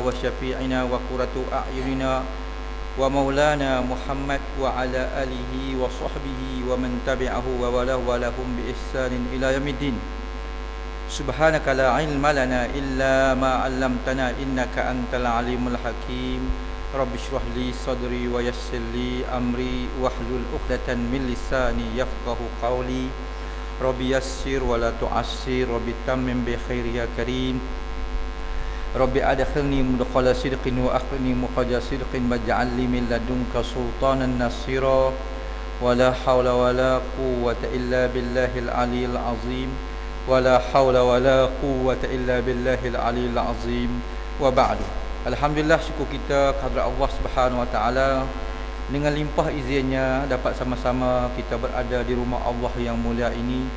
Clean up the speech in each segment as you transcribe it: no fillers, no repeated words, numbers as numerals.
وشفيعنا وقرة أعيننا ومولانا محمد وعلى آله وصحبه ومن تبعه ووله ولهم بإحسان إلى يوم الدين. سبحانك لا علم لنا إلا ما علمتنا إنك أنت العليم الحكيم. رب اشرح لي صدري ويسر لي أمري واحلل عقدة من لساني يفقه قولي. رب يسر ولا تعسر رب تمم بخير يا كريم. رب أدخلني مدخل صدق وأخرجني مخرج صدق واجعل لي من لدنك سلطانا نصيرا ولا حول ولا قوة إلا بالله العلي العظيم ولا حول ولا قوة إلا بالله العلي العظيم وبعد. Alhamdulillah, syukur kita kehadrat Allah Subhanahu Wa Taala, dengan limpah izinnya dapat sama-sama kita berada di rumah Allah yang mulia ini.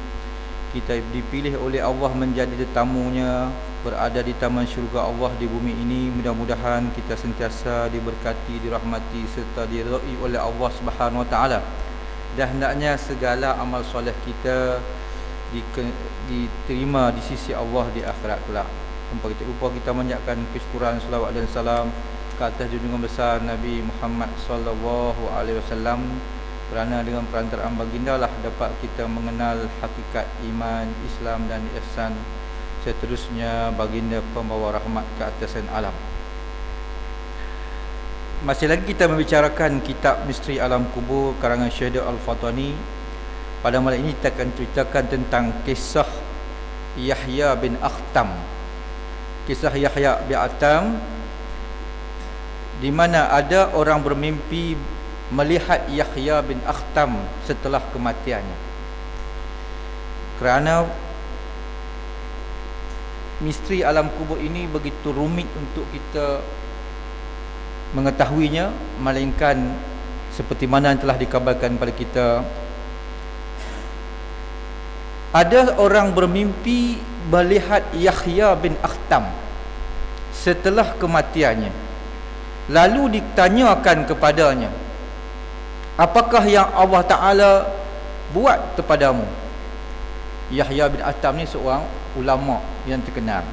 Kita dipilih oleh Allah menjadi tetamunya, berada di taman syurga Allah di bumi ini. Mudah-mudahan kita sentiasa diberkati, dirahmati serta diridai oleh Allah Subhanahu Wa Taala. Dan hendaknya segala amal soleh kita diterima di sisi Allah di akhirat kelak. Tanpa kita lupa kita menyiapkan kesyukuran, selawat dan salam ke atas junjungan besar Nabi Muhammad sallallahu alaihi wasallam, kerana dengan perantaraan baginda lah dapat kita mengenal hakikat iman, Islam dan ihsan. Seterusnya baginda pembawa rahmat ke atasan alam. Masih lagi kita membicarakan kitab Misteri Alam Kubur karangan Syekh Al-Fatani. Pada malam ini kita akan ceritakan tentang kisah Yahya bin Akhtam. Kisah Yahya bin Akhtam, di mana ada orang bermimpi melihat Yahya bin Akhtam setelah kematiannya. Kerana misteri alam kubur ini begitu rumit untuk kita mengetahuinya, melainkan seperti mana yang telah dikabarkan pada kita. Ada orang bermimpi melihat Yahya bin Akhtam setelah kematiannya. Lalu ditanyakan kepadanya, apakah yang Allah Ta'ala buat kepadamu? Yahya bin Akhtam ni seorang ulama yang terkenal.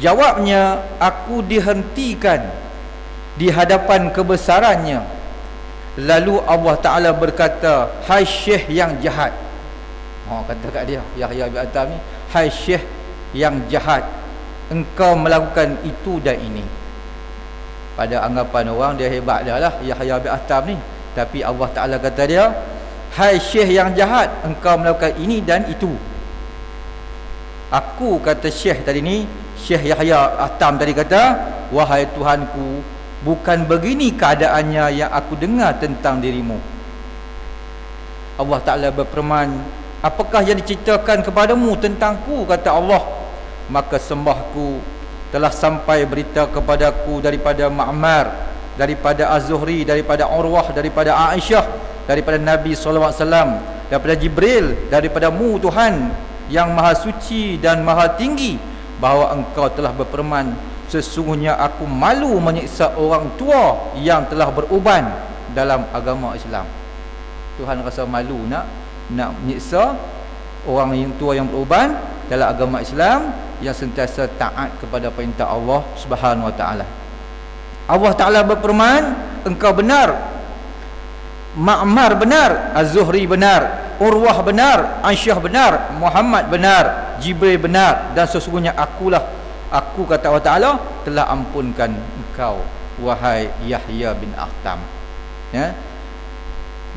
Jawabnya, aku dihentikan di hadapan kebesarannya. Lalu Allah Ta'ala berkata, hai syekh yang jahat. Kata kat dia, Yahya bin Akhtam ni, hai syekh yang jahat, engkau melakukan itu dan ini. Pada anggapan orang dia hebat dah lah Yahya bin Akhtam ni, tapi Allah Ta'ala kata dia, hai syekh yang jahat, engkau melakukan ini dan itu. Aku, kata syekh tadi ni, Syekh Yahya Akhtam tadi kata, wahai Tuhanku, bukan begini keadaannya yang aku dengar tentang dirimu. Allah Ta'ala berfirman, apakah yang diceritakan kepadamu tentangku? Kata Allah, maka sembahku telah sampai berita kepadaku daripada Ma'mar, daripada Az-Zuhri, daripada Urwah, daripada Aisyah, daripada Nabi SAW, daripada Jibril, daripadamu Tuhan yang maha suci dan maha tinggi, bahawa engkau telah berfirman, sesungguhnya aku malu menyiksa orang tua yang telah beruban dalam agama Islam. Tuhan rasa malu nak menyiksa orang yang tua yang beruban dalam agama Islam, yang sentiasa taat kepada perintah Allah Subhanahu Wa Taala. Allah Ta'ala berfirman, engkau benar, Ma'mar benar, Az-Zuhri benar, Urwah benar, Aisyah benar, Muhammad benar, Jibril benar, dan sesungguhnya aku kata Allah Ta'ala, telah ampunkan engkau, wahai Yahya bin Akhtam. Ya?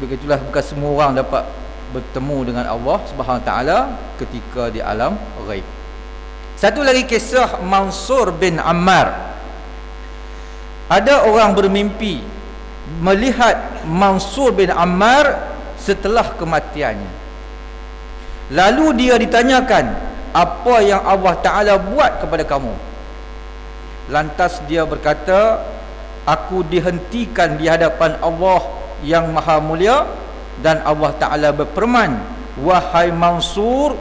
Begitulah, bukan semua orang dapat bertemu dengan Allah Subhanahu Wa Taala ketika di alam ghaib. Satu lagi kisah Mansur bin Ammar. Ada orang bermimpi melihat Mansur bin Ammar setelah kematiannya. Lalu dia ditanyakan, apa yang Allah Ta'ala buat kepada kamu? Lantas dia berkata, aku dihentikan di hadapan Allah yang maha mulia, dan Allah Ta'ala berfirman, wahai Mansur,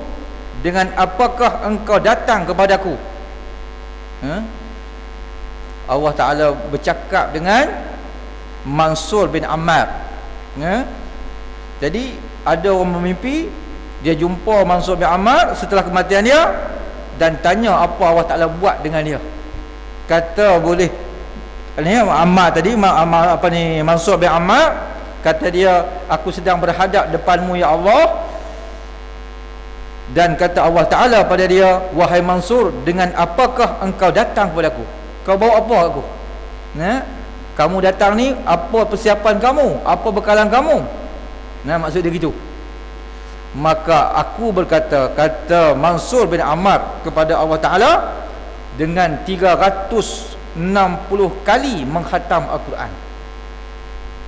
dengan apakah engkau datang kepadaku? Allah Ta'ala bercakap dengan Mansur bin Ammar. Jadi ada orang bermimpi, dia jumpa Mansur bin Ammar setelah kematian dia, dan tanya apa Allah Ta'ala buat dengan dia. kata boleh ni Ammar tadi, apa ni, Mansur bin Ammar kata dia, aku sedang berhadap depanmu ya Allah, dan kata Allah Ta'ala pada dia, wahai Mansur, dengan apakah engkau datang kepada aku? Kau bawa apa aku? Kamu datang ni, apa persiapan kamu? Apa bekalan kamu? Maksud dia gitu. Maka aku berkata, kata Mansur bin Ammar kepada Allah Ta'ala, dengan 360 kali mengkhatam Al-Quran.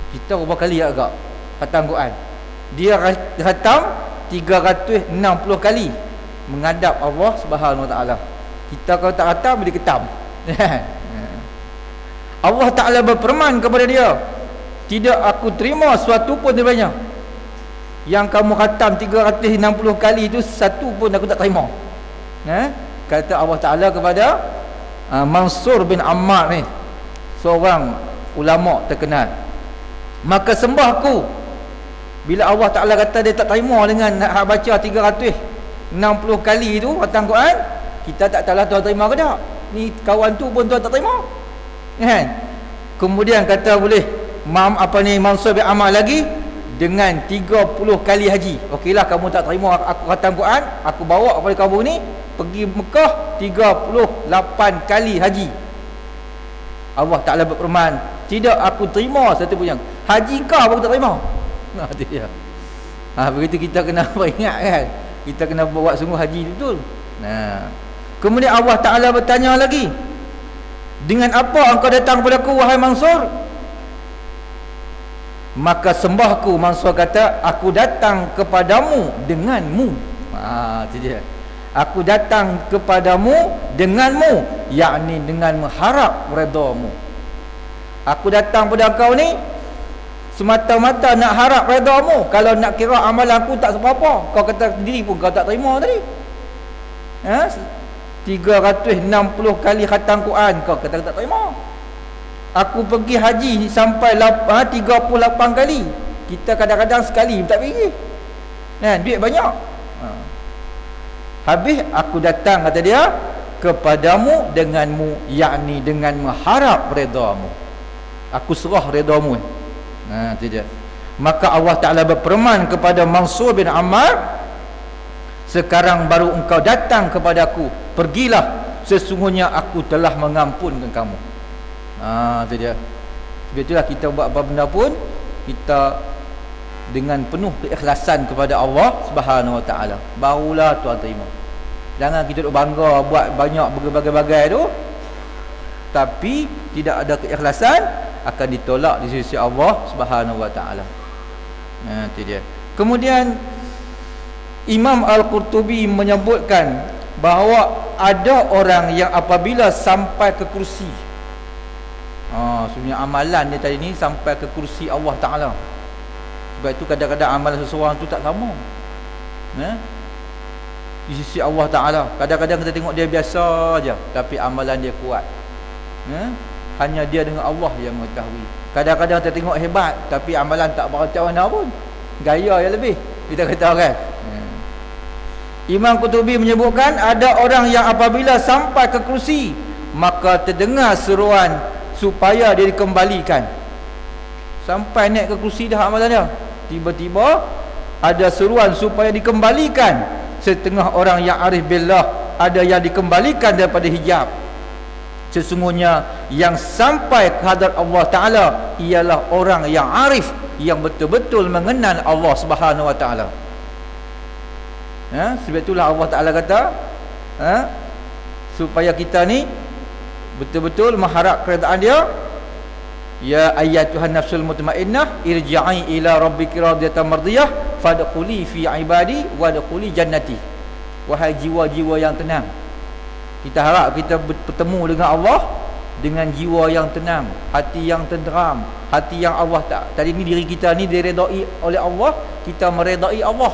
Kita berapa kali agak khatam Quran? Dia khatam 360 kali menghadap Allah Subhanahu Wa Ta'ala. Kita kalau tak khatam, dia ketam. Allah Ta'ala berfirman kepada dia, tidak aku terima suatu pun daripadanya. Yang kamu khatam 360 kali itu, satu pun aku tak terima. Kata Allah Ta'ala kepada Mansur bin Ammar ni, seorang ulama terkenal. Maka sembahku, bila Allah Ta'ala kata dia tak terima dengan nak baca 360 kali itu khatam Quran, kita tak tahulah tuan terima ke tak. Ni kawan tu pun tuan tak terima, kan? Kemudian kata boleh Mansur bin Ammar lagi, dengan 30 kali haji. Okeylah, kamu tak terima aku khatam Quran, aku bawa kepada kamu ni pergi Mekah 38 kali haji. Allah Ta'ala berfirman, tidak aku terima satu pun yang haji kau aku tak terima. Dia. Begitu kita kena ingat, kan? Kita kena buat sungguh haji betul. Kemudian Allah Ta'ala bertanya lagi, dengan apa engkau datang kepada aku wahai Mansur? Maka sembahku, Mansur kata, aku datang kepadamu denganmu. Itu dia. Aku datang kepadamu denganmu, yakni dengan mengharap redamu. Aku datang pada kau ni semata-mata nak harap redamu. Kalau nak kira amalan aku tak seberapa, kau kata sendiri pun kau tak terima tadi. 360 kali khatam Quran, kau kata tak terima. Aku pergi haji sampai 38 kali. Kita kadang-kadang sekali tak pergi, duit banyak. Habis aku datang, kata dia, kepadamu denganmu, yakni dengan mengharap redamu. Aku serah redamu. Itu dia. Maka Allah Ta'ala berfirman kepada Mansur bin Ammar, sekarang baru engkau datang kepadaku, pergilah, sesungguhnya aku telah mengampunkan kamu. Itu dia. Sebab itulah kita buat apa benda pun, kita dengan penuh keikhlasan kepada Allah Subhanahu Wa Ta'ala, barulah Tuhan terima. Jangan kita duk bangga buat banyak berbagai-bagai tu, tapi tidak ada keikhlasan, akan ditolak di sisi Allah Subhanahu Wa Ta'ala. Itu dia. Kemudian Imam Al-Qurtubi menyebutkan bahawa ada orang yang apabila sampai ke kursi, sebenarnya amalan dia tadi ni sampai ke kursi Allah Ta'ala. Sebab itu kadang-kadang amalan seseorang tu tak sama di sisi Allah Ta'ala. Kadang-kadang kita tengok dia biasa aja, tapi amalan dia kuat. Hanya dia dengan Allah yang mengetahui. Kadang-kadang kita tengok hebat, tapi amalan tak macam mana pun, gaya yang lebih, kita kata, kan? Imam Qurtubi menyebutkan ada orang yang apabila sampai ke kursi, maka terdengar seruan supaya dia dikembalikan. Sampai naik ke kursi dah amalan dia, tiba-tiba ada seruan supaya dikembalikan. Setengah orang yang arif billah, ada yang dikembalikan daripada hijab. Sesungguhnya yang sampai ke hadrat Allah Ta'ala ialah orang yang arif, yang betul-betul mengenal Allah Subhanahu Wa Ta'ala. Sebab itulah Allah Ta'ala kata, supaya kita ni betul-betul mengharap keredaan dia. Ya ayyatuhan nafsul mutmainnah, irji'i ila rabbiki radiyatan mardiyah, fadkhuli fi ibadi wadkhuli jannati. Wahai jiwa-jiwa yang tenang, kita harap kita bertemu dengan Allah dengan jiwa yang tenang, hati yang tenteram, hati yang Allah tak. Tadi ni diri kita ni diredai oleh Allah, kita meredai Allah.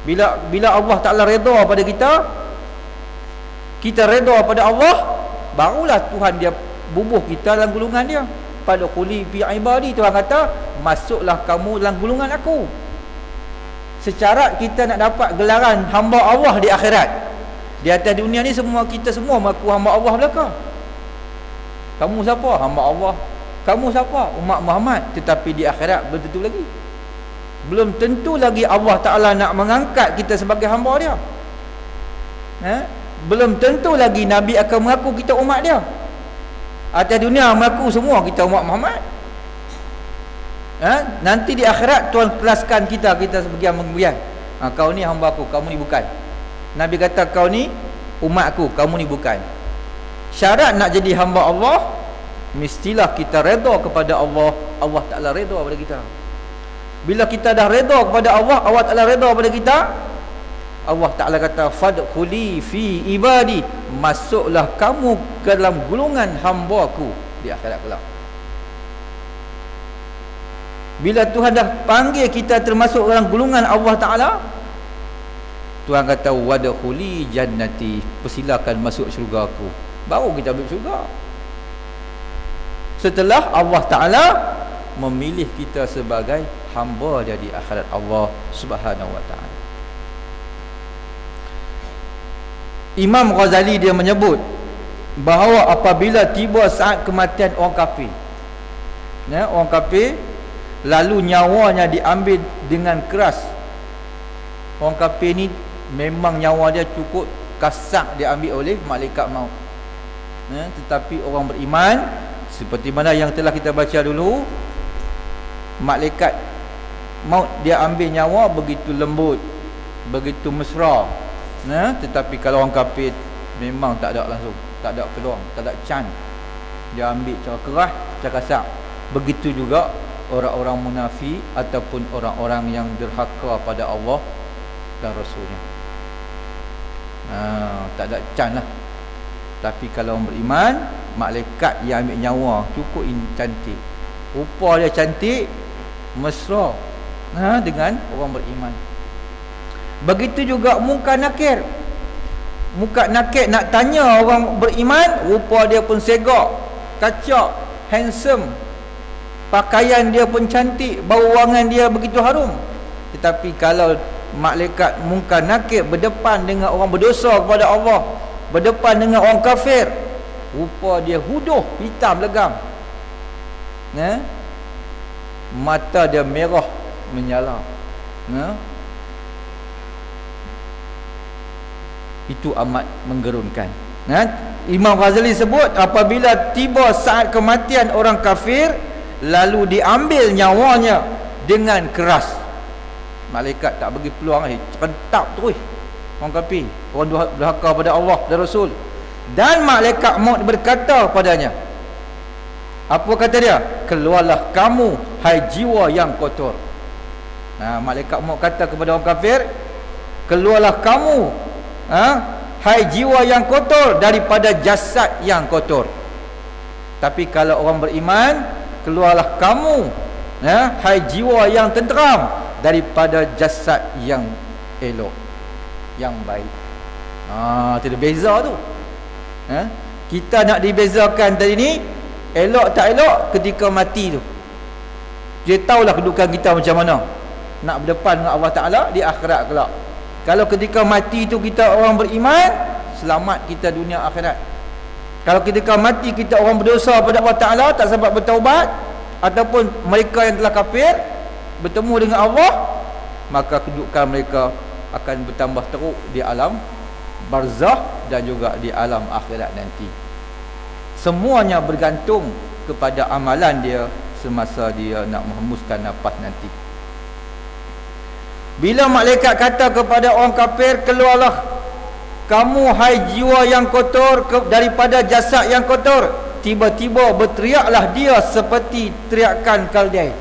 Bila Allah Ta'ala reda pada kita, kita reda pada Allah, barulah Tuhan dia bubuh kita dalam gulungan dia. Pada quli fi ibadi, Tuhan kata, masuklah kamu dalam gulungan aku. Secara kita nak dapat gelaran hamba Allah di akhirat. Di atas dunia ni semua kita semua mengaku hamba Allah belaka. Kamu siapa? Hamba Allah. Kamu siapa? Umat Muhammad. Tetapi di akhirat belum tentu lagi. Belum tentu lagi Allah Ta'ala nak mengangkat kita sebagai hamba dia. Belum tentu lagi Nabi akan mengaku kita umat dia. Atas dunia mengaku semua kita umat Muhammad. Nanti di akhirat Tuhan kelaskan kita sebagian-bagian. Kau ni hamba aku, kamu ni bukan. Nabi kata kau ni umat aku, kamu ni bukan. Syarat nak jadi hamba Allah, mestilah kita redha kepada Allah. Allah Ta'ala redha kepada kita. Bila kita dah redha kepada Allah, Allah Ta'ala redha kepada kita, Allah Ta'ala kata fadkhuli fi ibadi, masuklah kamu ke dalam golongan hamba-Ku di akhirat kelak. Bila Tuhan dah panggil kita termasuk dalam golongan Allah Ta'ala, Tuhan kata wadkhuli jannati, persilakan masuk syurga aku. Baru kita masuk syurga. Setelah Allah Ta'ala memilih kita sebagai hamba dia di akhirat Allah Subhanahu wa Ta'ala. Imam Ghazali dia menyebut bahawa apabila tiba saat kematian orang kafir, orang kafir, lalu nyawanya diambil dengan keras. Orang kafir ni memang nyawa dia cukup kasar diambil oleh malaikat maut. Tetapi orang beriman, seperti mana yang telah kita baca dulu, malaikat maut dia ambil nyawa begitu lembut, begitu mesra. Tetapi kalau orang kafir memang tak ada langsung, tak ada peluang, tak ada chance. Dia ambil cara keras, cara kasar. Begitu juga orang-orang munafik ataupun orang-orang yang derhaka pada Allah dan Rasulnya. Tak ada chance lah. Tapi kalau orang beriman, malaikat yang ambil nyawa cukup cantik, rupa dia cantik, mesra dengan orang beriman. Begitu juga Munkar Nakir. Munkar Nakir nak tanya orang beriman, rupa dia pun segak, kacak, handsome, pakaian dia pun cantik, bau wangan dia begitu harum. Tetapi kalau malaikat Munkar Nakir berdepan dengan orang berdosa kepada Allah, berdepan dengan orang kafir, rupa dia huduh, hitam legam, mata dia merah menyala. Itu amat menggerunkan. Imam Ghazali sebut apabila tiba saat kematian orang kafir, lalu diambil nyawanya dengan keras, malaikat tak bagi peluang lagi, rentap terus orang kafir, orang durhaka pada Allah dan Rasul. Dan malaikat maut berkata padanya, apa kata dia? Keluarlah kamu, hai jiwa yang kotor. Malaikat maut kata kepada orang kafir, keluarlah kamu, hai jiwa yang kotor daripada jasad yang kotor. Tapi kalau orang beriman, keluarlah kamu, hai jiwa yang tenteram daripada jasad yang elok, yang baik. Itu beza tu. Kita nak dibezakan tadi ni, elok tak elok ketika mati tu. Dia tahulah kedudukan kita macam mana, nak berdepan dengan Allah Ta'ala di akhirat kelak. Kalau ketika mati tu kita orang beriman, selamat kita dunia akhirat. Kalau ketika mati kita orang berdosa pada Allah Ta'ala, tak sempat bertaubat, ataupun mereka yang telah kafir bertemu dengan Allah, maka kedudukan mereka akan bertambah teruk di alam barzakh dan juga di alam akhirat nanti. Semuanya bergantung kepada amalan dia semasa dia nak menghembuskan nafas nanti. Bila malaikat kata kepada orang kafir, keluarlah kamu hai jiwa yang kotor daripada jasad yang kotor, tiba-tiba berteriaklah dia seperti teriakan kaldai.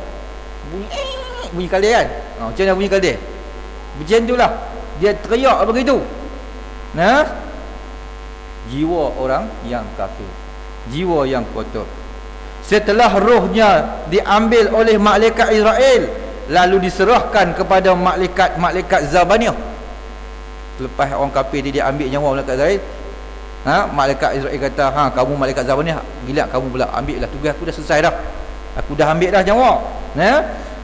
Bunyi kaldai kan? Macam mana bunyi kaldai? Macam itulah dia teriak begitu. Jiwa orang yang kafir, jiwa yang kotor. Setelah rohnya diambil oleh malaikat Israel, lalu diserahkan kepada malaikat Zabaniyah. Lepas orang kafir dia ambil nyawa malaikat Israel, malaikat Israel kata, kamu malaikat Zabaniyah, gila kamu pula, ambil lah, tugas aku dah selesai dah, aku dah ambil dah nyawa.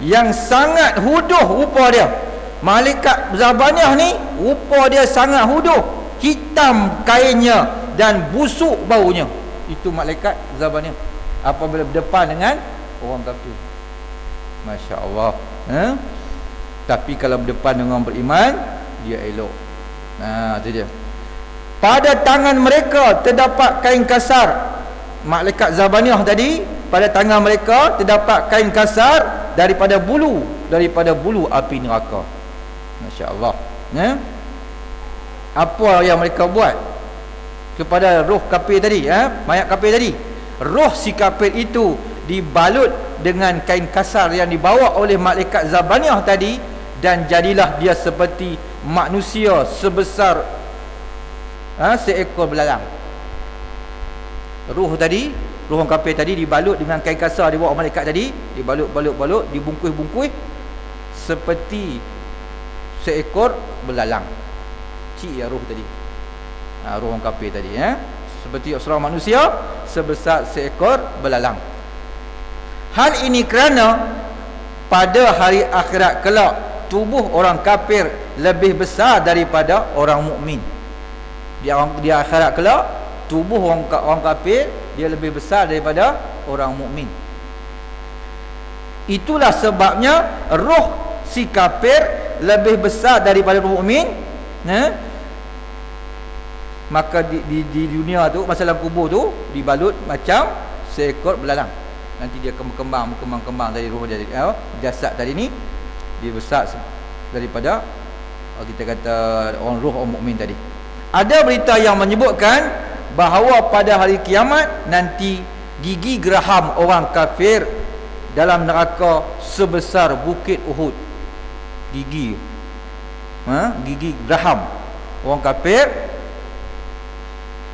Yang sangat huduh rupa dia, malaikat Zabaniyah ni rupa dia sangat huduh, hitam kainnya dan busuk baunya. itu malaikat Zabaniah apabila berdepan dengan orang kafir. Masya Allah. Tapi kalau berdepan dengan orang beriman, dia elok. Itu dia. Pada tangan mereka terdapat kain kasar. Malaikat Zabaniah tadi, pada tangan mereka terdapat kain kasar daripada bulu api neraka. Masya Allah. Apa yang mereka buat kepada roh kafir tadi, mayat kafir tadi? Roh si kafir itu dibalut dengan kain kasar yang dibawa oleh malaikat Zabaniah tadi, dan jadilah dia seperti manusia sebesar seekor belalang. Roh orang kafir tadi dibalut dengan kain kasar dibawa malaikat tadi, dibalut, dibungkus seperti seekor belalang. Cik ya roh tadi. Roh orang kafir tadi, seperti seorang manusia sebesar seekor belalang. Hal ini kerana pada hari akhirat kelak tubuh orang kafir lebih besar daripada orang mukmin. Di akhirat kelak tubuh orang kafir dia lebih besar daripada orang mukmin. Itulah sebabnya roh si kafir lebih besar daripada orang mukmin. Maka di dunia tu, masa dalam kubur tu, dibalut macam seekor belalang. Nanti dia berkembang dari roh dia, jasad tadi ni dia besar daripada kita kata orang mukmin tadi. Ada berita yang menyebutkan bahawa pada hari kiamat nanti gigi geraham orang kafir dalam neraka sebesar bukit Uhud. Gigi geraham orang kafir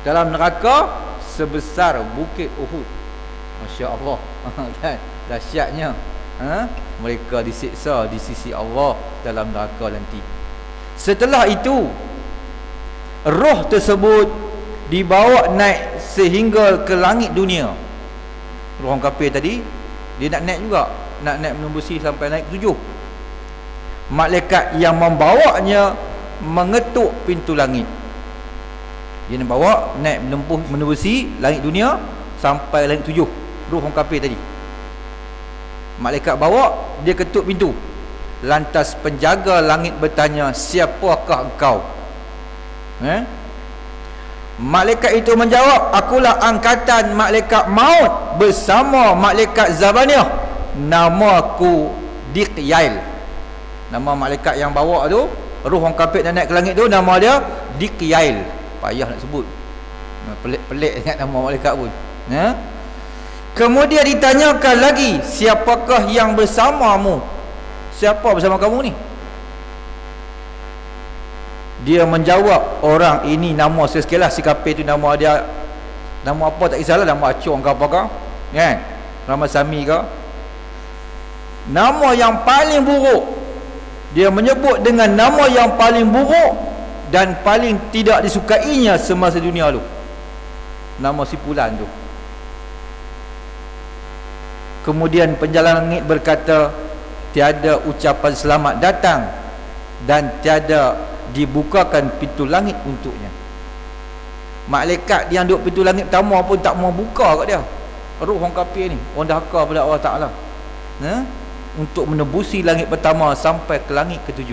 dalam neraka sebesar bukit Uhud. Masya Allah. Kan dahsyatnya. Mereka disiksa di sisi Allah dalam neraka nanti. Setelah itu roh tersebut dibawa naik sehingga ke langit dunia. Roh orang kafir tadi dia nak naik juga, nak naik menembusi sampai naik ke 7. Malaikat yang membawanya mengetuk pintu langit. Dia nak bawa naik menembusi langit dunia sampai langit 7. Roh orang kafir tadi, malaikat bawa, dia ketuk pintu. Lantas penjaga langit bertanya, siapakah engkau? Malaikat itu menjawab, akulah angkatan malaikat maut bersama malaikat Zabaniah. Namaku Diqyail. Nama malaikat yang bawa tu, roh orang kafir nak naik ke langit tu, nama dia Diqyail. Payah nak sebut, pelik ingat nama malaikat pun. Kemudian ditanyakan lagi, siapakah yang bersamamu? Siapa bersama kamu ni? Dia menjawab, orang ini nama sekilas si kafir tu, nama dia nama apa tak kisahlah, nama acung ke apakah, kan? Nama Sami ke? Nama yang paling buruk. Dia menyebut dengan nama yang paling buruk dan paling tidak disukainya semasa dunia tu. Nama si Fulan tu. Kemudian penjalan langit berkata, tiada ucapan selamat datang dan tiada dibukakan pintu langit untuknya. Malaikat yang duduk pintu langit pertama pun tak mau buka kat dia. Roh orang kafir ni, orang dahaka pada Allah Ta'ala, untuk menembusi langit pertama sampai ke langit ke-7.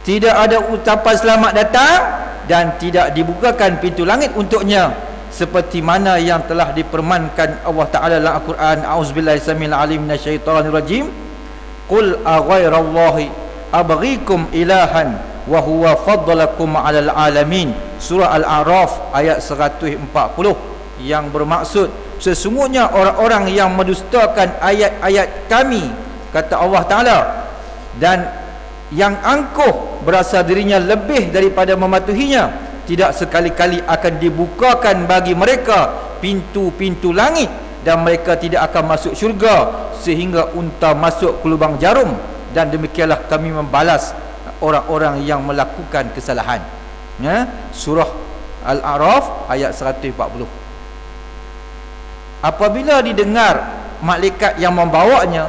Tidak ada ucapan selamat datang dan tidak dibukakan pintu langit untuknya, seperti mana yang telah dipermankan Allah Ta'ala dalam Al-Quran. A'udzubillahi samil alim minasyaitanir rajim. Qul aghairallahi abghikum ilahan wa huwa faddalakum 'alal alamin. Surah Al-A'raf ayat 140, yang bermaksud sesungguhnya orang-orang yang mendustakan ayat-ayat kami, kata Allah Ta'ala, dan yang angkuh berasa dirinya lebih daripada mematuhinya, tidak sekali-kali akan dibukakan bagi mereka pintu-pintu langit, dan mereka tidak akan masuk syurga sehingga unta masuk ke lubang jarum, dan demikianlah kami membalas orang-orang yang melakukan kesalahan. Surah Al-A'raf ayat 140. Apabila didengar malaikat yang membawanya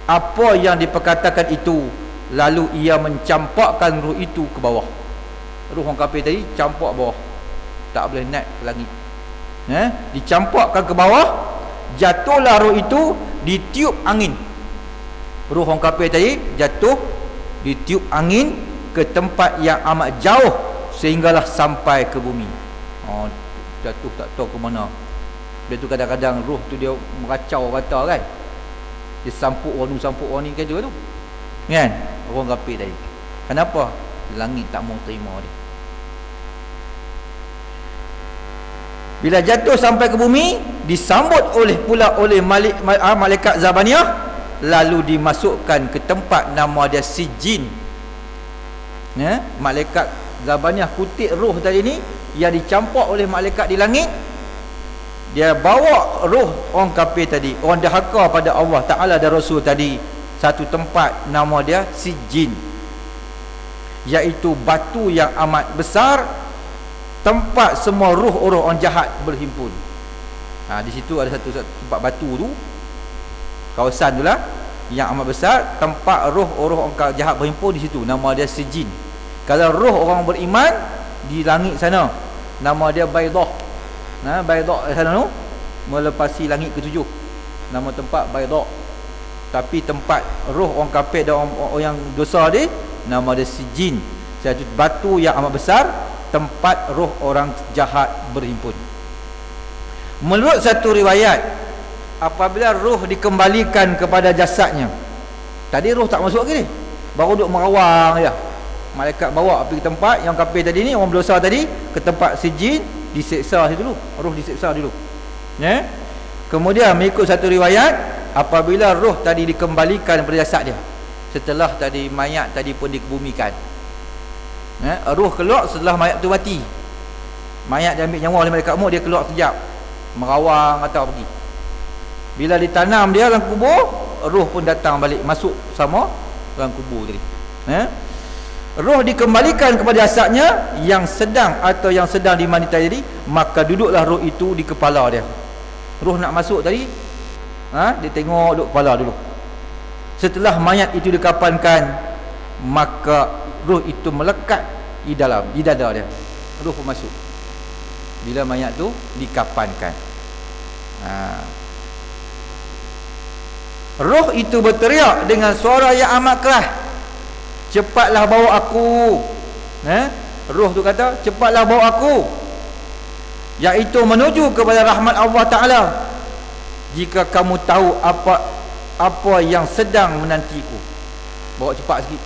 apa yang diperkatakan itu, lalu ia mencampakkan roh itu ke bawah. Roh orang kafir tadi campak bawah. tak boleh naik ke langit. Dicampakkan ke bawah, jatuhlah roh itu, ditiup angin. Roh orang kafir tadi jatuh, ditiup angin ke tempat yang amat jauh sehinggalah sampai ke bumi. Jatuh tak tahu ke mana. Dia tu kadang-kadang roh tu dia meracau rata kan, dia sampuk orang ni kan tu kan, orang kafir tadi. Kenapa? Langit tak mau terima dia. Bila jatuh sampai ke bumi, disambut oleh malaikat Zabaniyah, lalu dimasukkan ke tempat nama dia Sijin. Malaikat Zabaniyah kutip roh tadi ni yang dicampak oleh malaikat di langit. Dia bawa roh orang kafir tadi, orang dahaka pada Allah Ta'ala dan Rasul tadi, satu tempat nama dia Sijin, iaitu batu yang amat besar, tempat semua roh-roh orang jahat berhimpun. Di situ ada satu tempat batu tu, kawasan tu lah yang amat besar, tempat roh-roh orang jahat berhimpun di situ, nama dia Sijin. Kalau roh orang beriman di langit sana, nama dia Baidah. Baidah di sana tu melepasi langit ke-7, nama tempat Baidah. Tapi tempat roh orang kafir dan orang yang dosa dia, nama dia Sijin, satu batu yang amat besar, tempat roh orang jahat berhimpun. Menurut satu riwayat, apabila roh dikembalikan kepada jasadnya, tadi roh tak masuk lagi ni, baru duduk merawang je. Malaikat bawa pergi tempat yang kafir tadi ni, orang berdosa tadi, ke tempat Sijin, diseksa situ dulu, roh diseksa dulu. Kemudian mengikut satu riwayat, apabila roh tadi dikembalikan kepada jasad dia, setelah tadi mayat tadi pun dikebumikan, roh keluar setelah mayat tu mati. Mayat dia ambil nyawa oleh malaikat maut, dia keluar sekejap, merawang atau pergi. Bila ditanam dia dalam kubur, roh pun datang balik, masuk sama dalam kubur tadi. Roh dikembalikan kepada jasadnya yang sedang dimandi tadi, maka duduklah roh itu di kepala dia. Roh nak masuk tadi, dia tengok duduk kepala dulu. Setelah mayat itu dikapankan, maka roh itu melekat di dada dia. Roh pun masuk bila mayat tu dikapankan. Roh itu berteriak dengan suara yang amat keras, cepatlah bawa aku. Roh tu kata, cepatlah bawa aku, iaitu menuju kepada rahmat Allah Ta'ala, jika kamu tahu apa yang sedang menantiku. Bawa cepat sikit,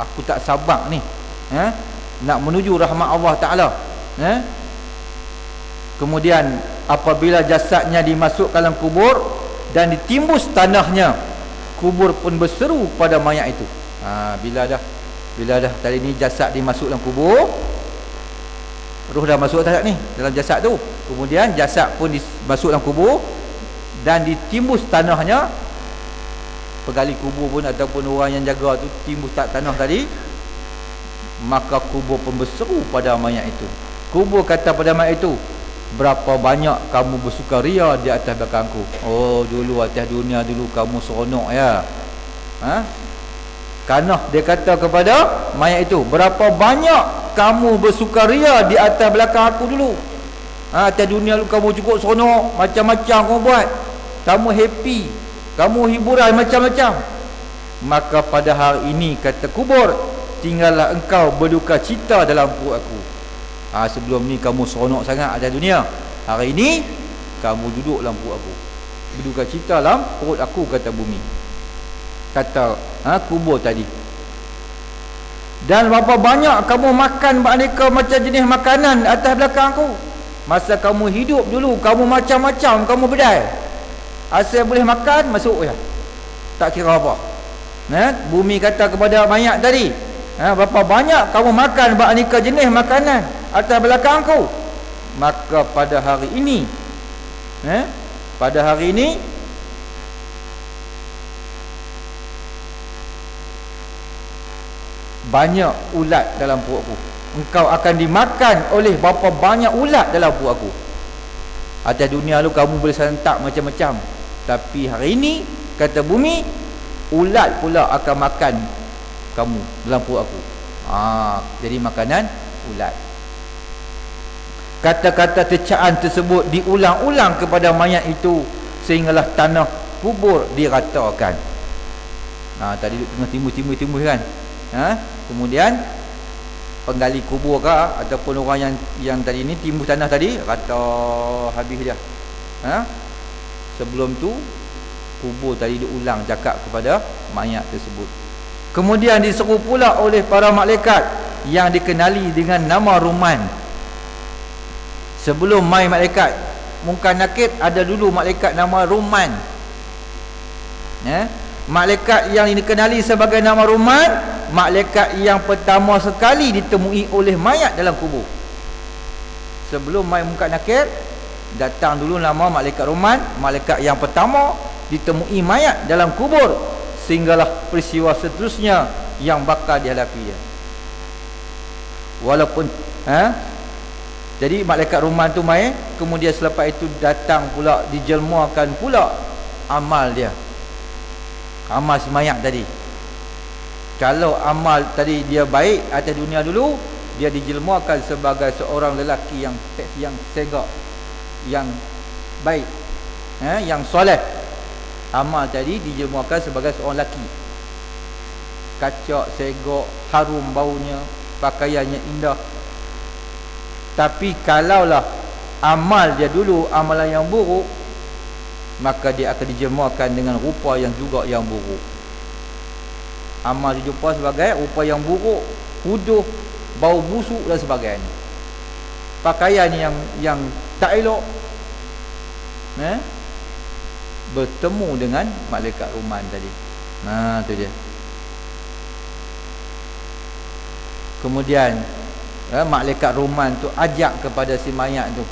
aku tak sabar ni, nak menuju rahmat Allah Ta'ala. Kemudian apabila jasadnya dimasukkan dalam kubur dan ditimbus tanahnya, kubur pun berseru pada mayat itu. Bila dah tadi ni jasad dimasuk dalam kubur, roh dah masuk dalam jasad tu, kemudian jasad pun dimasuk dalam kubur dan ditimbus tanahnya. Pegali kubur pun ataupun orang yang jaga tu timbus tanah tadi, maka kubur pun berseru pada mayat itu. Kubur kata pada mayat itu, berapa banyak kamu bersukaria di atas belakangku. Dulu atas dunia dulu kamu seronok ya. Kerana dia kata kepada mayat itu, berapa banyak kamu bersukaria di atas belakang aku dulu. Atas dunia dulu kamu cukup seronok, macam-macam kamu buat, kamu happy, kamu hiburan macam-macam. Maka pada hari ini, kata kubur, tinggallah engkau berduka cita dalam perut aku. Sebelum ni kamu seronok sangat atas dunia, hari ini kamu duduk dalam perut aku, berduka cita dalam perut aku, kata bumi, kata kubur tadi. Dan berapa banyak kamu makan beraneka macam jenis makanan atas belakang aku. Masa kamu hidup dulu, kamu macam-macam, kamu bedai, asal boleh makan, masuk je, tak kira apa. Bumi kata kepada mayat tadi, berapa banyak kamu makan beraneka jenis makanan atas belakangku. Maka pada hari ini, banyak ulat dalam perutku. Engkau akan dimakan oleh berapa banyak ulat dalam perut aku. Atas dunia lu kamu boleh sentak macam-macam, tapi hari ini, kata bumi, ulat pula akan makan kamu dalam perut aku. Jadi makanan ulat. kata-kata cercaan tersebut diulang-ulang kepada mayat itu sehinggalah tanah kubur diratakan. Tadi tengah timbul kan. Kemudian penggali kubur ke ataupun orang yang tadi ni timbul tanah tadi rata habis dia. Sebelum tu kubur tadi diulang cakap kepada mayat tersebut. Kemudian diseru pula oleh para malaikat yang dikenali dengan nama Ruman. Sebelum mai malaikat Munkar Nakir, ada dulu malaikat nama Ruman. Malaikat yang dikenali sebagai nama Ruman, malaikat yang pertama sekali ditemui oleh mayat dalam kubur. Sebelum mai Munkar Nakir, datang dulu nama malaikat Ruman, malaikat yang pertama ditemui mayat dalam kubur, sehinggalah peristiwa seterusnya yang bakal dihadapi dia. Walaupun jadi malaikat Ruman tu mai, kemudian selepas itu datang pula dijelmakan pula amal dia, amal si mayat tadi. Kalau amal tadi dia baik atas dunia dulu, dia dijelmakan sebagai seorang lelaki yang segak, yang baik, yang soleh. Amal tadi dijelmakan sebagai seorang lelaki, kacak, segak, harum baunya, pakaiannya indah. Tapi kalaulah amal dia dulu amalan yang buruk, maka dia akan dijelmakan dengan rupa yang juga yang buruk. Amal dijumpa sebagai rupa yang buruk, huduh, bau busuk dan sebagainya. Pakaian yang tak elok, bertemu dengan malaikat Ruman tadi. Tu dia. Kemudian malaikat Ruman tu ajak kepada si mayat tu,